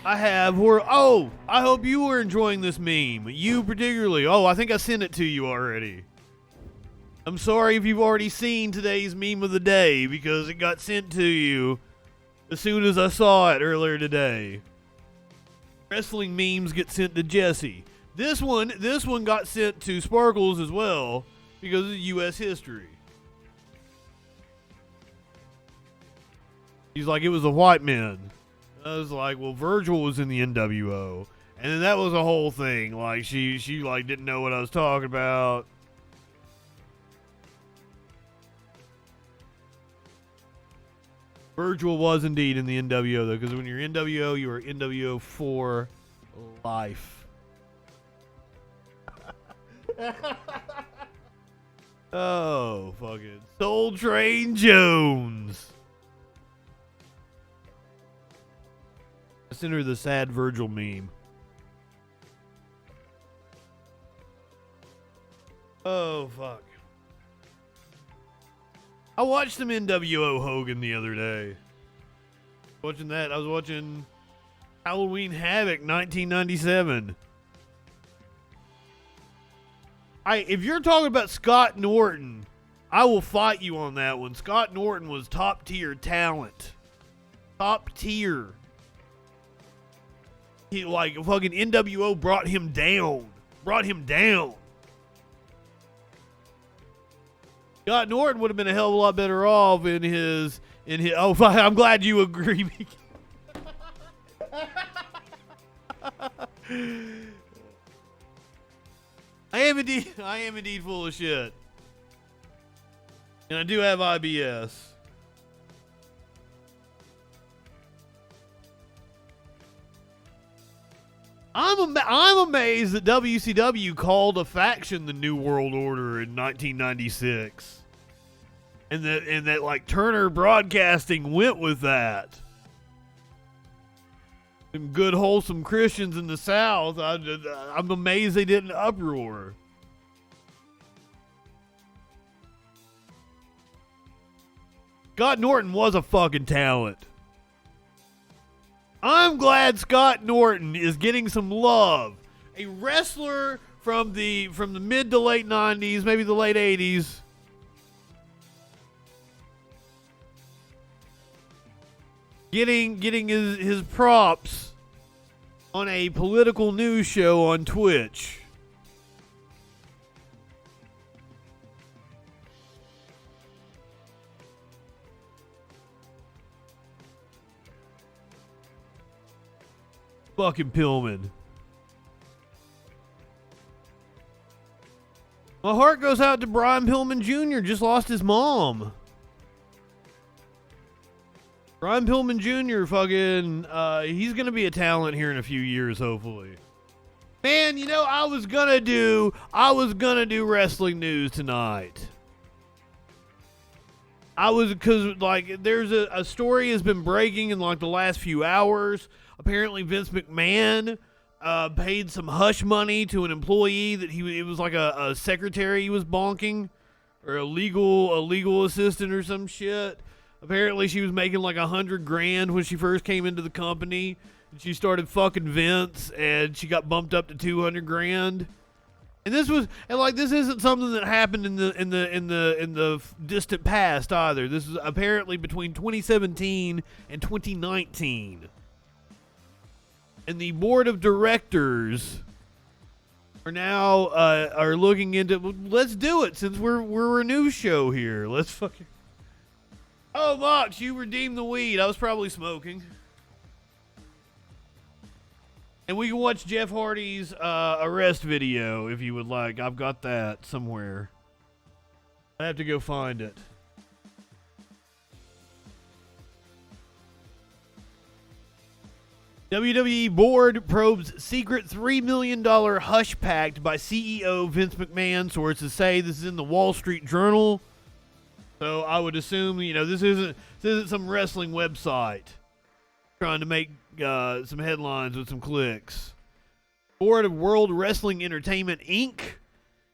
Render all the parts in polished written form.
I have. Oh, I hope you were enjoying this meme. You particularly. Oh, I think I sent it to you already. I'm sorry if you've already seen today's meme of the day because it got sent to you as soon as I saw it earlier today. Wrestling memes get sent to Jesse. This one got sent to Sparkles as well because of U.S. history. He's like, it was the white men. I was like, well, Virgil was in the NWO. And then that was a whole thing. Like, she like, didn't know what I was talking about. Virgil was indeed in the NWO, though, because when you're NWO, you are NWO for life. Oh, fucking Soul Train Jones. Let's enter the sad Virgil meme. Oh, fuck. I watched some NWO Hogan the other day. Watching that, I was watching Halloween Havoc 1997. If you're talking about Scott Norton, I will fight you on that one. Scott Norton was top tier talent. Top tier. He, like, fucking NWO brought him down. Scott Norton would have been a hell of a lot better off in his oh, I'm glad you agree. I am indeed full of shit. And I do have IBS. I'm amazed that WCW called a faction the New World Order in 1996. And that like Turner Broadcasting went with that. Some good wholesome Christians in the South. I'm amazed they didn't uproar. Scott Norton was a fucking talent. I'm glad Scott Norton is getting some love. A wrestler from the mid to late 90s, maybe the late 80s. Getting his props on a political news show on Twitch. Fucking Pillman. My heart goes out to Brian Pillman Jr. Just lost his mom. Brian Pillman Jr. fucking, he's gonna be a talent here in a few years, hopefully. Man, you know, I was gonna do wrestling news tonight. Cause like, there's a story has been breaking in like the last few hours. Apparently Vince McMahon paid some hush money to an employee that it was like a secretary he was bonking, or a legal assistant or some shit. Apparently she was making like $100,000 when she first came into the company. And she started fucking Vince, and she got bumped up to $200,000. And this isn't something that happened in the distant past either. This is apparently between 2017 and 2019. And the board of directors are now are looking into. Let's do it since we're a news show here. Let's fucking. Oh, Mox, you redeemed the weed. I was probably smoking. And we can watch Jeff Hardy's arrest video if you would like. I've got that somewhere. I have to go find it. WWE board probes secret $3 million hush pact by CEO Vince McMahon. Sources say this is in the Wall Street Journal. So I would assume, you know, this isn't some wrestling website trying to make some headlines with some clicks. Board of World Wrestling Entertainment Inc.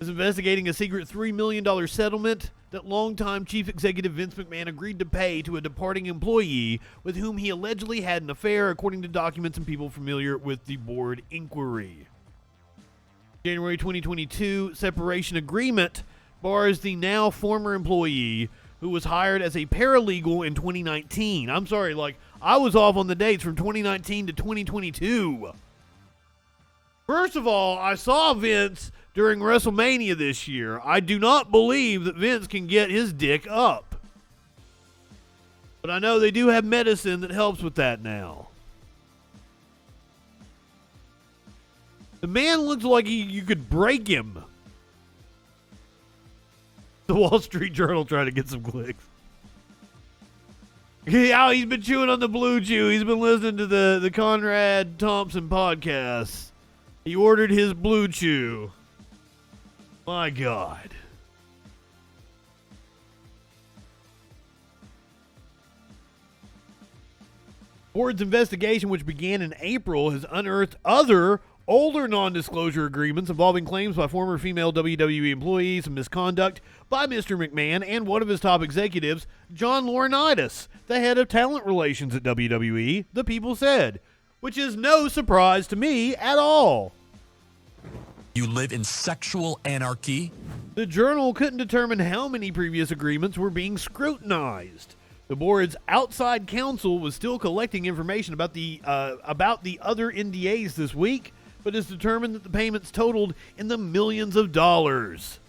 is investigating a secret $3 million settlement that longtime chief executive Vince McMahon agreed to pay to a departing employee with whom he allegedly had an affair, according to documents and people familiar with the board inquiry. January 2022 separation agreement bars the now former employee who was hired as a paralegal in 2019. I'm sorry, like, I was off on the dates from 2019 to 2022. First of all, I saw Vince during WrestleMania this year. I do not believe that Vince can get his dick up. But I know they do have medicine that helps with that now. The man looks like you could break him. The Wall Street Journal trying to get some clicks. Yeah, he's been chewing on the blue chew. He's been listening to the Conrad Thompson podcast. He ordered his blue chew. My God. Board's investigation, which began in April, has unearthed other older non-disclosure agreements involving claims by former female WWE employees of misconduct by Mr. McMahon and one of his top executives, John Laurinaitis, the head of talent relations at WWE, the people said, which is no surprise to me at all. You live in sexual anarchy? The Journal couldn't determine how many previous agreements were being scrutinized. The board's outside counsel was still collecting information about the other NDAs this week, but has determined that the payments totaled in the millions of dollars.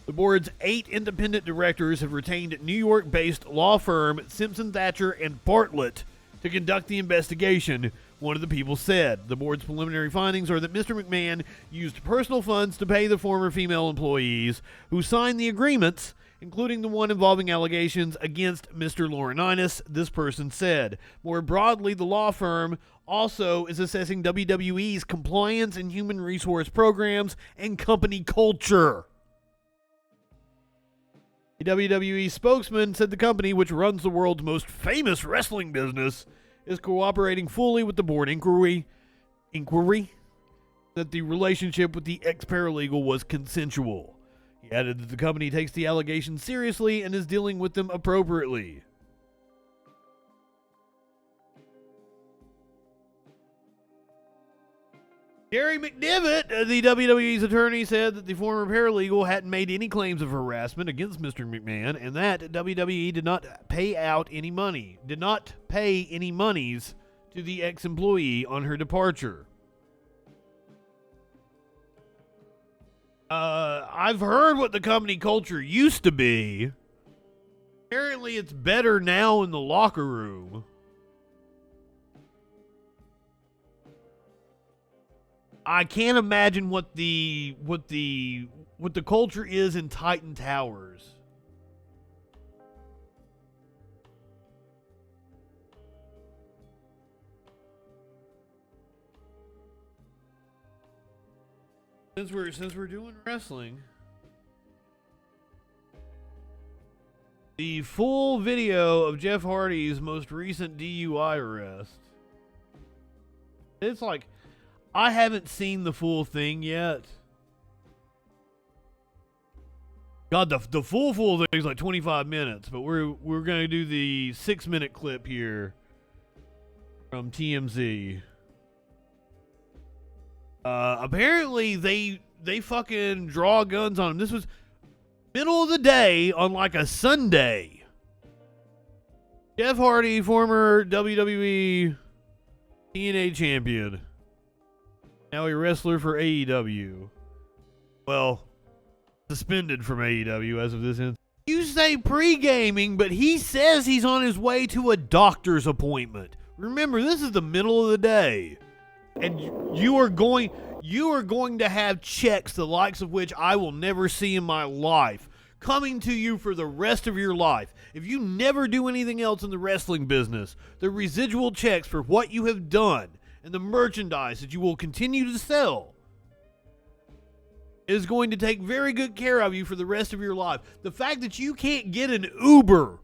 The board's 8 independent directors have retained New York-based law firm Simpson Thacher and Bartlett to conduct the investigation, one of the people said. The board's preliminary findings are that Mr. McMahon used personal funds to pay the former female employees who signed the agreements, including the one involving allegations against Mr. Laurinaitis, this person said. More broadly, the law firm also is assessing WWE's compliance and human resource programs and company culture. A WWE spokesman said the company, which runs the world's most famous wrestling business, is cooperating fully with the board inquiry that the relationship with the ex-paralegal was consensual. He added that the company takes the allegations seriously and is dealing with them appropriately. Gary McDevitt, the WWE's attorney, said that the former paralegal hadn't made any claims of harassment against Mr. McMahon and that WWE did not pay any monies to the ex-employee on her departure. I've heard what the company culture used to be. Apparently it's better now in the locker room. I can't imagine what the culture is in Titan Towers. Since we're doing wrestling, the full video of Jeff Hardy's most recent DUI arrest. It's like, I haven't seen the full thing yet. God, the full thing is like 25 minutes, but we're gonna do the 6-minute clip here from TMZ. Apparently they fucking draw guns on him. This was middle of the day on like a Sunday. Jeff Hardy, former WWE TNA champion. Now a wrestler for AEW. Well, suspended from AEW as of this end. You say pre-gaming, but he says he's on his way to a doctor's appointment. Remember, this is the middle of the day. And you are going to have checks the likes of which I will never see in my life coming to you for the rest of your life. If you never do anything else in the wrestling business, the residual checks for what you have done and the merchandise that you will continue to sell is going to take very good care of you for the rest of your life. The fact that you can't get an Uber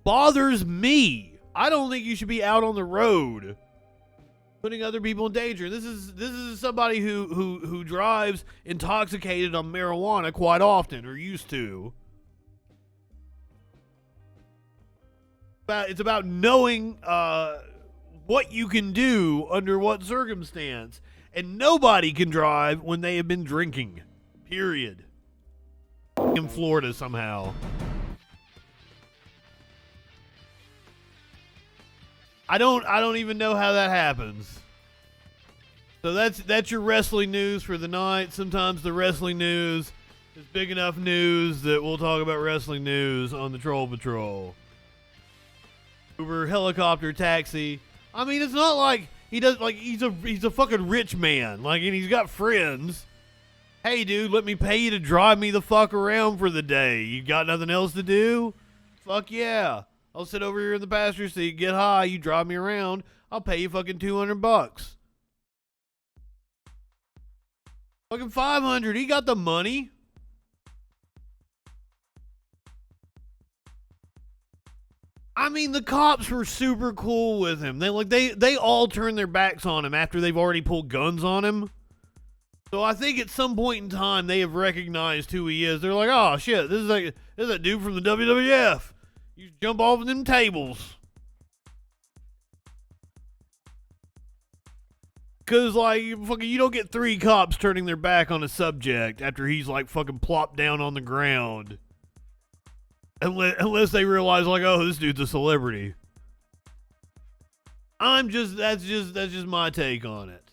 bothers me. I don't think you should be out on the road putting other people in danger. This is somebody who drives intoxicated on marijuana quite often, or used to. It's about knowing what you can do under what circumstance, and nobody can drive when they have been drinking. Period. In Florida somehow. I don't even know how that happens. So that's your wrestling news for the night. Sometimes the wrestling news is big enough news that we'll talk about wrestling news on the Troll Patrol. Uber, helicopter, taxi. I mean, it's not like he does, like he's a fucking rich man. Like, and he's got friends. Hey dude, let me pay you to drive me the fuck around for the day. You got nothing else to do? Fuck yeah. I'll sit over here in the passenger seat, get high, you drive me around, I'll pay you fucking $200. Fucking $500, he got the money. I mean, the cops were super cool with him. They all turned their backs on him after they've already pulled guns on him. So I think at some point in time they have recognized who he is. They're like, oh shit, this is that dude from the WWF. You jump off of them tables. Cause like fucking you don't get 3 cops turning their back on a subject after he's like fucking plopped down on the ground. Unless they realize like, oh, this dude's a celebrity. That's just my take on it.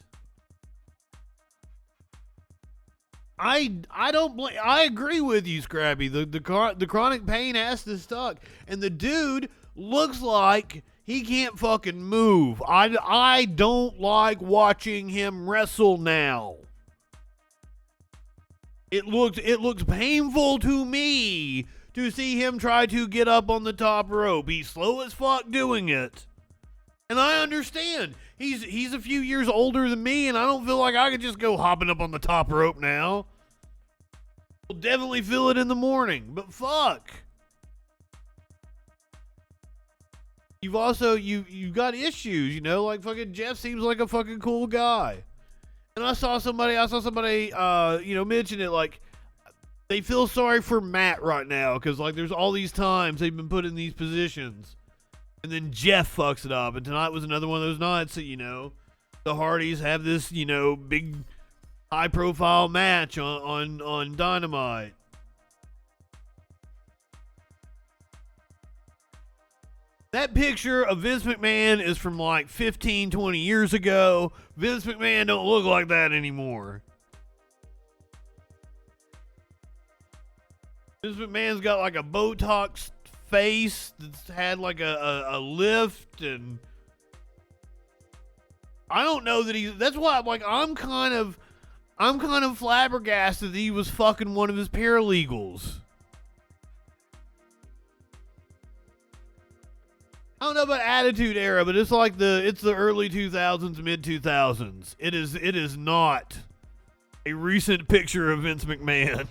I don't blame. I agree with you, Scrappy. The chronic pain has to suck, and the dude looks like he can't fucking move. I don't like watching him wrestle now. It looks painful to me to see him try to get up on the top rope. He's slow as fuck doing it, and I understand. He's a few years older than me, and I don't feel like I could just go hopping up on the top rope now. We'll definitely feel it in the morning, but fuck. You've also, you've got issues, you know, like fucking Jeff seems like a fucking cool guy. And I saw somebody, mention it, like, they feel sorry for Matt right now, because, like, there's all these times they've been put in these positions. And then Jeff fucks it up, and tonight was another one of those nights that, you know, the Hardys have this, you know, big high-profile match on Dynamite. That picture of Vince McMahon is from like 15, 20 years ago. Vince McMahon don't look like that anymore. Vince McMahon's got like a Botox face that's had like a lift, and I don't know that that's why I'm kind of flabbergasted that he was fucking one of his paralegals. I don't know about Attitude Era, but it's like it's the early 2000s, mid 2000s. It is not a recent picture of Vince McMahon.